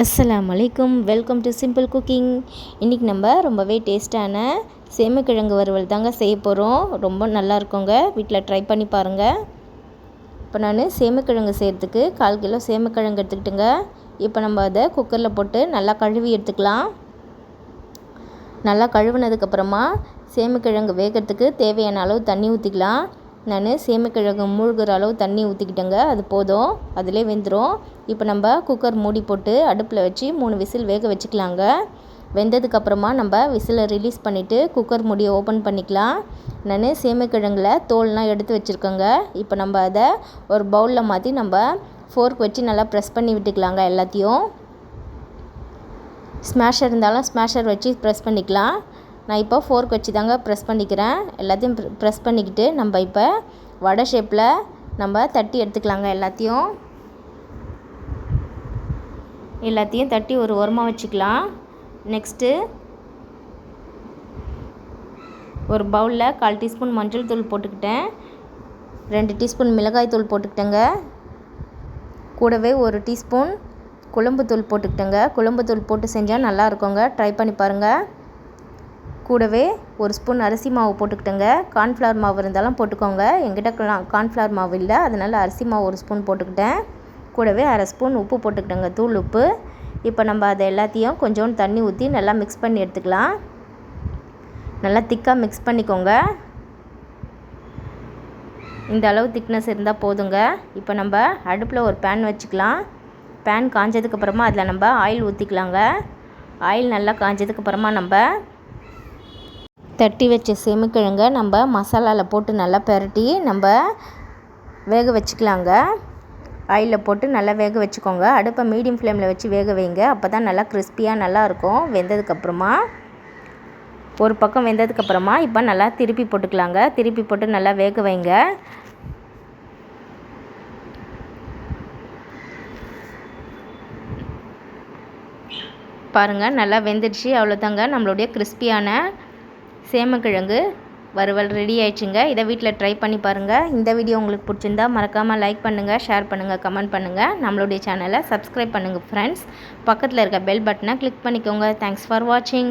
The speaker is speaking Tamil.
அஸ்ஸலாமு அலைக்கும். Welcome to simple cooking. இன்றைக்கி நம்ம ரொம்பவே டேஸ்ட்டான சேமக்கிழங்கு வறுவல் தாங்க செய்ய போகிறோம். ரொம்ப நல்லா இருக்குங்க, வீட்டில் ட்ரை பண்ணி பாருங்கள். இப்போ நான் சேமக்கிழங்கு செய்கிறதுக்கு 1/4 கிலோ சேமக்கிழங்கு எடுத்துக்கிட்டுங்க. இப்போ நம்ம அதை குக்கரில் போட்டு நல்லா கழுவி எடுத்துக்கலாம். நல்லா கழுவுனதுக்கப்புறமா சேமக்கிழங்கு வேகிறதுக்கு தேவையான அளவு தண்ணி ஊற்றிக்கலாம். நான் சேமக்கிழங்கு மூழ்கிற அளவு தண்ணி ஊற்றிக்கிட்டேங்க, அது போதும், அதிலே வெந்துடும். இப்போ நம்ம குக்கர் மூடி போட்டு அடுப்பில் வச்சு 3 விசில் வேக வச்சுக்கலாங்க. வெந்ததுக்கப்புறமா நம்ம விசிலை ரிலீஸ் பண்ணிவிட்டு குக்கர் மூடியை ஓப்பன் பண்ணிக்கலாம். நான் சேமக்கிழங்குல தோல்லாம் எடுத்து வச்சுருக்கேங்க. இப்போ நம்ம அதை ஒரு பவுலில் மாற்றி நம்ம ஃபோர்க் வச்சு நல்லா ப்ரெஸ் பண்ணி விட்டுக்கலாங்க. எல்லாத்தையும் ஸ்மாஷர் இருந்தாலும் ஸ்மாஷர் வச்சு ப்ரெஸ் பண்ணிக்கலாம். நான் இப்போ ஃபோர்க் வச்சு தாங்க ப்ரெஸ் பண்ணிக்கிறேன். எல்லாத்தையும் ப்ரெஸ் பண்ணிக்கிட்டு நம்ம இப்போ வடை ஷேப்பில் நம்ம தட்டி எடுத்துக்கலாங்க. எல்லாத்தையும் தட்டி ஒரு ஓரமாக வச்சுக்கலாம். நெக்ஸ்ட்டு ஒரு பவுலில் 1/4 டீஸ்பூன் மஞ்சள் தூள் போட்டுக்கிட்டேன், 2 டீஸ்பூன் மிளகாய் தூள் போட்டுக்கிட்டேங்க, கூடவே 1 டீஸ்பூன் குழம்புத்தூள் போட்டுக்கிட்டேங்க. குழம்புத்தூள் போட்டு செஞ்சால் நல்லா இருக்குங்க, ட்ரை பண்ணி பாருங்கள். கூடவே 1 ஸ்பூன் அரிசி மாவு போட்டுக்கிட்டேங்க. கார்ன்ஃப்ளவர் மாவு இருந்தாலும் போட்டுக்கோங்க. எங்கிட்ட கார்ன்ஃப்ளவர் மாவு இல்லை, அதனால் அரிசி மாவு 1 ஸ்பூன் போட்டுக்கிட்டேன். கூடவே 1/2 ஸ்பூன் உப்பு போட்டுக்கிட்டேங்க, தூள் உப்பு. இப்போ நம்ம அதை எல்லாத்தையும் கொஞ்சோண்டு தண்ணி ஊற்றி நல்லா மிக்ஸ் பண்ணி எடுத்துக்கலாம். நல்லா திக்காக மிக்ஸ் பண்ணிக்கோங்க. இந்த அளவு திக்னஸ் இருந்தால் போதுங்க. இப்போ நம்ம அடுப்பில் ஒரு பேன் வச்சுக்கலாம். பேன் காஞ்சதுக்கப்புறமா அதில் நம்ம ஆயில் ஊற்றிக்கலாங்க. ஆயில் நல்லா காஞ்சதுக்கப்புறமா நம்ம தட்டி வச்ச சேமக்கிழங்கை நம்ம மசாலாவில் போட்டு நல்லா பெரட்டி நம்ம வேக வச்சுக்கலாங்க. ஆயிலில் போட்டு நல்லா வேக வச்சுக்கோங்க. அடுப்பை மீடியம் ஃப்ளேமில் வச்சு வேக வைங்க, அப்போ தான் நல்லா கிறிஸ்பியாக நல்லாயிருக்கும். வெந்ததுக்கப்புறமா ஒரு பக்கம் வெந்ததுக்கப்புறமா இப்போ நல்லா திருப்பி போட்டுக்கலாங்க. திருப்பி போட்டு நல்லா வேக வைங்க. பாருங்கள், நல்லா வெந்துடுச்சு. அவ்வளோதாங்க, நம்மளுடைய கிறிஸ்பியான சேமக்கிழங்கு வறுவல் ரெடி ஆயிடுச்சுங்க. இதை வீட்டில் ட்ரை பண்ணி பாருங்கள். இந்த வீடியோ உங்களுக்கு பிடிச்சிருந்தா மறக்காமல் லைக் பண்ணுங்கள், ஷேர் பண்ணுங்கள், கமெண்ட் பண்ணுங்கள். நம்மளுடைய சேனலை சப்ஸ்கிரைப் பண்ணுங்கள் ஃப்ரெண்ட்ஸ். பக்கத்தில் இருக்க பெல் பட்டனை கிளிக் பண்ணிக்கோங்க. தேங்க்ஸ் ஃபார் வாட்சிங்.